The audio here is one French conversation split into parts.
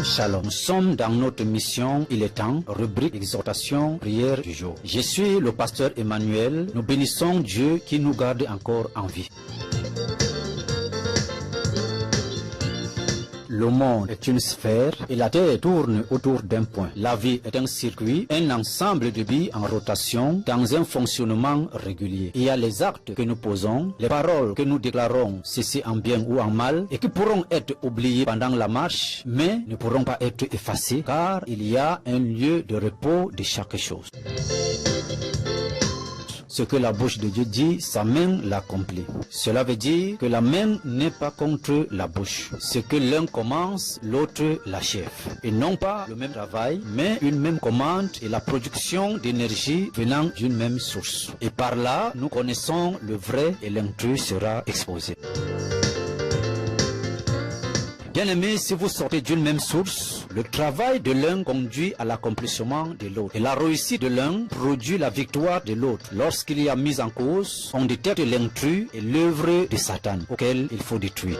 Shalom, shalom. Nous sommes dans notre mission Il est temps, rubrique exhortation, prière du jour. Je suis le pasteur Emmanuel. Nous bénissons Dieu qui nous garde encore en vie. Le monde est une sphère et la Terre tourne autour d'un point. La vie est un circuit, un ensemble de billes en rotation dans un fonctionnement régulier. Il y a les actes que nous posons, les paroles que nous déclarons, ceci en bien ou en mal, et qui pourront être oubliés pendant la marche, mais ne pourront pas être effacés car il y a un lieu de repos de chaque chose. Ce que la bouche de Dieu dit, sa main l'accomplit. Cela veut dire que la main n'est pas contre la bouche. Ce que l'un commence, l'autre l'achève. Et non pas le même travail, mais une même commande et la production d'énergie venant d'une même source. Et par là, nous connaissons le vrai et l'intrus sera exposé. Bien-aimés, si vous sortez d'une même source, le travail de l'un conduit à l'accomplissement de l'autre. Et la réussite de l'un produit la victoire de l'autre. Lorsqu'il y a mise en cause, on détecte l'intrus et l'œuvre de Satan, auquel il faut détruire.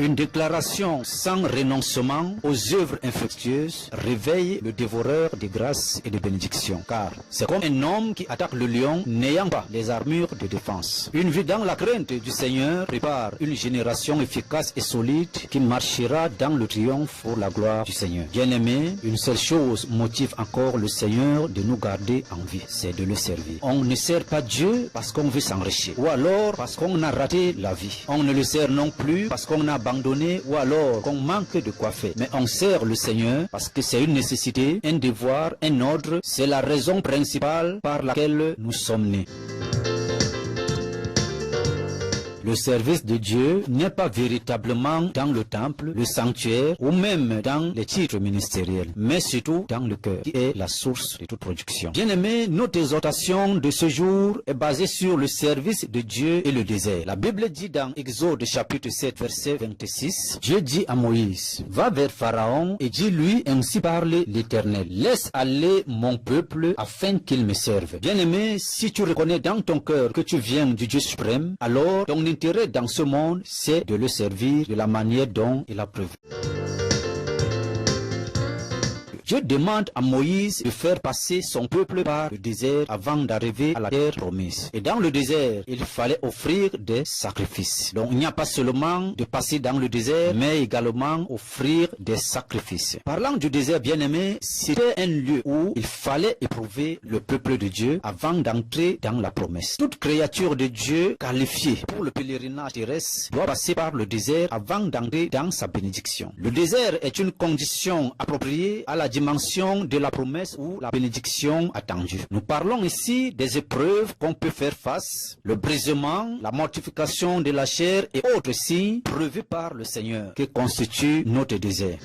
Une déclaration sans renoncement aux œuvres infructueuses réveille le dévoreur de grâce et de bénédiction. Car c'est comme un homme qui attaque le lion n'ayant pas les armures de défense. Une vie dans la crainte du Seigneur prépare une génération efficace et solide qui marchera dans le triomphe pour la gloire du Seigneur. Bien-aimé, une seule chose motive encore le Seigneur de nous garder en vie, c'est de le servir. On ne sert pas Dieu parce qu'on veut s'enrichir, ou alors parce qu'on a raté la vie. On ne le sert non plus parce qu'on a abandonné ou alors qu'on manque de quoi faire. Mais on sert le Seigneur parce que c'est une nécessité, un devoir, un ordre. C'est la raison principale par laquelle nous sommes nés. Le service de Dieu n'est pas véritablement dans le temple, le sanctuaire ou même dans les titres ministériels, mais surtout dans le cœur, qui est la source de toute production. Bien-aimés, notre exhortation de ce jour est basée sur le service de Dieu et le désert. La Bible dit dans Exode chapitre 7 verset 26, Dieu dit à Moïse, va vers Pharaon et dis-lui, ainsi parle l'Éternel, laisse aller mon peuple afin qu'il me serve. Bien-aimé, si tu reconnais dans ton cœur que tu viens du Dieu suprême, alors ton intérêt dans ce monde, c'est de le servir de la manière dont il a prévu. Dieu demande à Moïse de faire passer son peuple par le désert avant d'arriver à la terre promise. Et dans le désert, il fallait offrir des sacrifices. Donc il n'y a pas seulement de passer dans le désert, mais également offrir des sacrifices. Parlant du désert, bien-aimé, c'était un lieu où il fallait éprouver le peuple de Dieu avant d'entrer dans la promesse. Toute créature de Dieu qualifiée pour le pèlerinage terrestre doit passer par le désert avant d'entrer dans sa bénédiction. Le désert est une condition appropriée à la dimension de la promesse ou la bénédiction attendue. Nous parlons ici des épreuves qu'on peut faire face, le brisement, la mortification de la chair et autres signes prévus par le Seigneur qui constituent notre désert.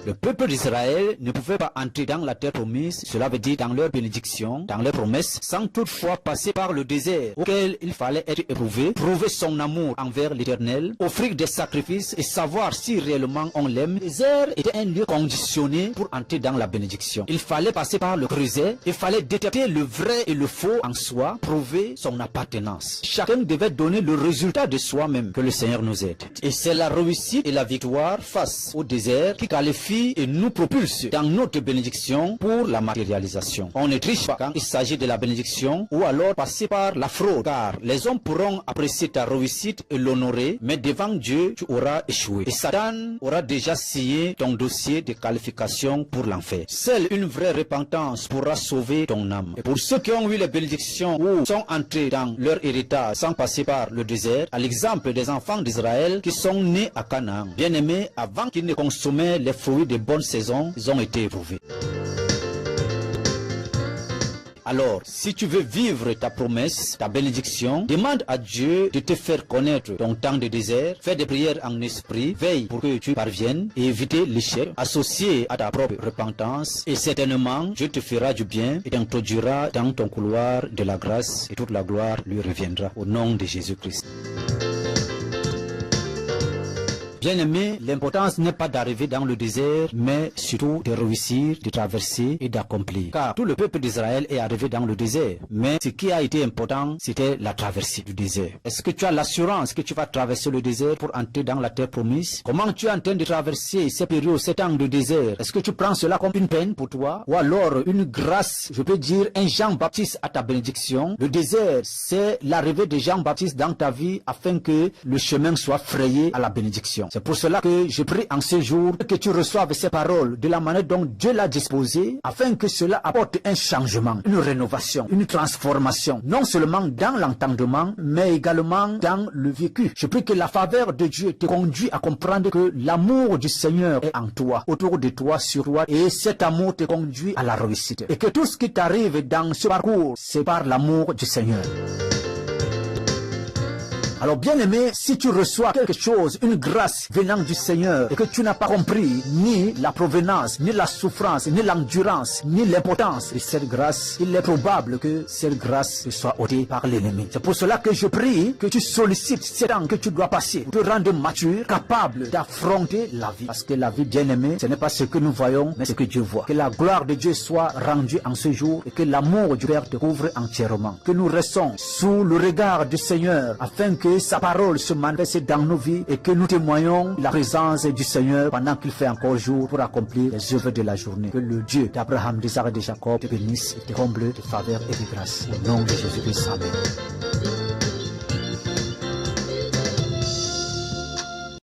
Le peuple d'Israël ne pouvait pas entrer dans la terre promise, cela veut dire dans leur bénédiction, dans leurs promesses, sans toutefois passer par le désert auquel il fallait être éprouvé, prouver son amour envers l'Éternel, offrir des sacrifices et savoir si réellement on l'aime. Le désert était un lieu conditionné pour entrer dans la bénédiction. Il fallait passer par le creuset, il fallait détecter le vrai et le faux en soi, prouver son appartenance. Chacun devait donner le résultat de soi-même, que le Seigneur nous aide. Et c'est la réussite et la victoire face au désert qui qualifie et nous propulse dans notre bénédiction pour la matérialisation. On ne triche pas quand il s'agit de la bénédiction ou alors passer par la fraude, car les hommes pourront apprécier ta réussite et l'honorer, mais devant Dieu, tu auras échoué. Et Satan aura déjà signé ton dossier de qualification pour l'enfer. Seule une vraie repentance pourra sauver ton âme. Et pour ceux qui ont eu les bénédictions ou sont entrés dans leur héritage sans passer par le désert, à l'exemple des enfants d'Israël qui sont nés à Canaan, bien-aimés, avant qu'ils ne consommaient les fruits de bonnes saisons, ils ont été éprouvés. Alors, si tu veux vivre ta promesse, ta bénédiction, demande à Dieu de te faire connaître ton temps de désert, fais des prières en esprit, veille pour que tu parviennes et éviter l'échec, associé à ta propre repentance, et certainement, Dieu te fera du bien et t'introduira dans ton couloir de la grâce et toute la gloire lui reviendra au nom de Jésus-Christ. Bien aimé, l'importance n'est pas d'arriver dans le désert, mais surtout de réussir, de traverser et d'accomplir. Car tout le peuple d'Israël est arrivé dans le désert, mais ce qui a été important, c'était la traversée du désert. Est-ce que tu as l'assurance que tu vas traverser le désert pour entrer dans la terre promise? Comment tu es en train de traverser ces périodes, ces temps de désert? Est-ce que tu prends cela comme une peine pour toi? Ou alors une grâce, je peux dire un Jean-Baptiste à ta bénédiction? Le désert, c'est l'arrivée de Jean-Baptiste dans ta vie afin que le chemin soit frayé à la bénédiction. C'est pour cela que je prie en ce jour que tu reçoives ces paroles de la manière dont Dieu l'a disposé afin que cela apporte un changement, une rénovation, une transformation, non seulement dans l'entendement, mais également dans le vécu. Je prie que la faveur de Dieu te conduit à comprendre que l'amour du Seigneur est en toi, autour de toi, sur toi, et cet amour te conduit à la réussite. Et que tout ce qui t'arrive dans ce parcours, c'est par l'amour du Seigneur. Alors bien aimé, si tu reçois quelque chose, une grâce venant du Seigneur, et que tu n'as pas compris ni la provenance, ni la souffrance, ni l'endurance, ni l'importance de cette grâce, il est probable que cette grâce te soit ôtée par l'ennemi. C'est pour cela que je prie que tu sollicites ce temps que tu dois passer pour te rendre mature, capable d'affronter la vie. Parce que la vie, bien aimée, ce n'est pas ce que nous voyons, mais ce que Dieu voit. Que la gloire de Dieu soit rendue en ce jour et que l'amour du Père te couvre entièrement. Que nous restons sous le regard du Seigneur afin que sa parole se manifeste dans nos vies et que nous témoignons la présence du Seigneur pendant qu'il fait encore jour pour accomplir les œuvres de la journée. Que le Dieu d'Abraham, d'Isaac et de Jacob te bénisse et te comble de faveur et de grâce. Au nom de Jésus-Christ. Amen.